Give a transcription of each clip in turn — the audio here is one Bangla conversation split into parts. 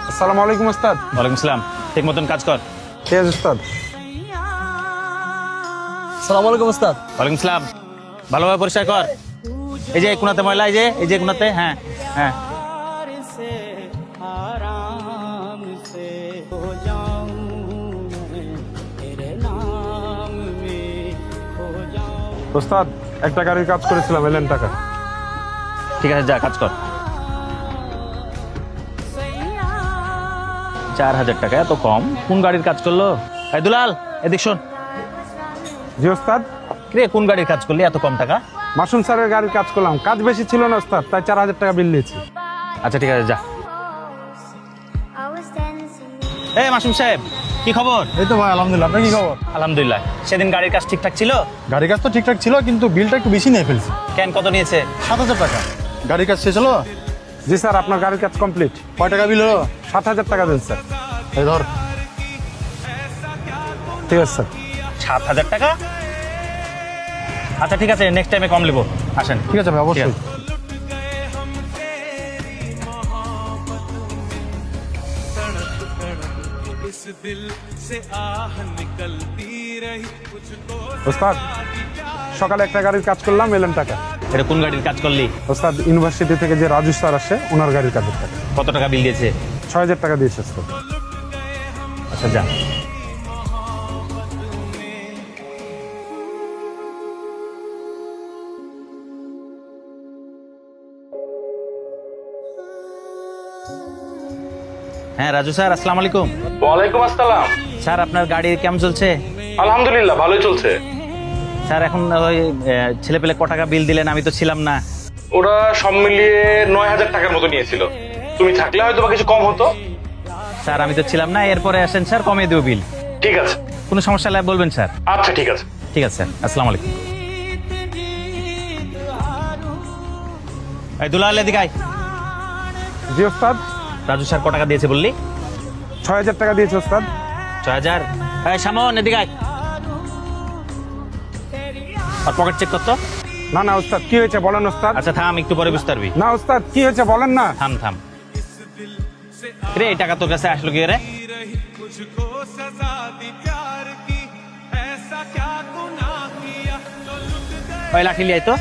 আসসালামু আলাইকুম ওস্তাদ। ওয়ালাইকুম সালাম। ঠিক মতন কাজ কর। ঠিক আছে ওস্তাদ। আসসালামু আলাইকুম ওস্তাদ। ওয়ালাইকুম সালাম। ভালোভাবে পরিষ্কার কর। এই যে কোনাতে ময়লা, এই যে কোনাতে। হ্যাঁ হ্যাঁ। ওস্তাদ একটা গাড়ির কাজ করেছিলাম, এলেন টাকা। ঠিক আছে, যা কাজ কর। 4000 টাকা এত কম? কোন গাড়ির কাজ করলো? এই দুলাল, এদিক শোন। জি ওস্তাদ। রে, কোন গাড়ির কাজ করলি এত কম টাকা? মাসুম স্যারের গাড়ির কাজ করলাম, কাজ বেশি ছিল না ওস্তাদ, তাই 4000 টাকা বিল নিয়েছি। আচ্ছা ঠিক আছে, যা। এই মাসুম সাহেব, কি খবর? এই তো ভাই আলহামদুলিল্লাহ। আপনার কি খবর? আলহামদুলিল্লাহ। সেদিন গাড়ির কাজ ঠিকঠাক ছিল? গাড়ির কাজ তো ঠিকঠাক ছিল, কিন্তু বিলটা একটু বেশি নিয়ে ফেলছি। কেন, কত নিয়েছে? 7000 টাকা। গাড়ির কাজ শেষ হলো? জি স্যার, আপনার গাড়ির কাজ কমপ্লিট। কয় টাকা বিল হলো? 7000 টাকা দিন স্যার। এই ধর। ঠিক আছে স্যার। 7000 টাকা? আচ্ছা ঠিক আছে, নেক্সট টাইমে কম নেবো। আসেন। ঠিক আছে ভাই, অবশ্যই। ওস্তাদ সকালে একটা গাড়ির কাজ করলাম, এলেন টাকা। এটা কোন গাড়ির কাজ করলি? ওস্তাদ ইউনিভার্সিটি থেকে যে রাজু স্যার আসে, ওনার গাড়ির কাজের টাকা। কত টাকা বিল দিয়েছে? 6000 টাকা দিয়েছে ওস্তাদ। আচ্ছা যা। হ্যাঁ রাজু স্যার, আসসালামু আলাইকুম। ওয়ালাইকুম আসসালাম। স্যার আপনার গাড়ি কেমন চলছে? আলহামদুলিল্লাহ ভালোই চলছে। স্যার এখন ওই ছেলে পেলে ক টাকা বিল দিলেন? আমি তো ছিলাম না। ওরা সব মিলিয়ে 9000 টাকার মতো নিয়েছিল। তুমি থাকলে হয়তো বা কিছু কম হতো। স্যার আমি তো ছিলাম না, এরপরে আসেন স্যার, কমিয়ে দেবো বিল। ঠিক আছে। কোনো সমস্যা হলে বলবেন স্যার। আচ্ছা ঠিক আছে। ঠিক আছে স্যার, আসসালামু আলাইকুম। এই দুলাল, এদিকে আয়। জি ওস্তাদ। রাজু স্যার ক টাকা দিয়েছে বললি? 6000 টাকা দিয়েছে ওস্তাদ। 6000? এই সামন, এদিকে আয়। আর পকেট চেক করতো। না না ওস্তাদ, কি হয়েছে বলেন ওস্তাদ। আচ্ছা থাম, একটু পরে বুঝতে পারবি। না ওস্তাদ, কি হয়েছে বলেন না। থাম থাম। রে, এই টাকা তোর কাছে আসলো কি রে? ওই লাঠি লিয়ে আয় তো।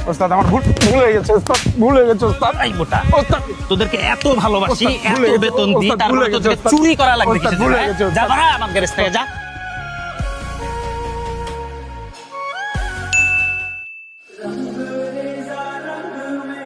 ওস্তাদ আমার ভুল হয়ে গেছে ওস্তাদ, ভুল হয়ে গেছে ওস্তাদ। এই মোটা, ওস্তাদ তোদেরকে এত ভালোবাসি, ওস্তাদ, ভুল এত হয়ে গেছে, বেতন দিই, ওস্তাদ, তারপরে ভুল হয়ে গেছে, তোদেরকে ওস্তাদ। চুরি করা লাগবে ওস্তাদ, কিসের ভুল জন্য, হয়ে হ্যাঁ? গেছে, যা ওস্তাদ। বাড়া আমার গ্যারেজ থেকে যা।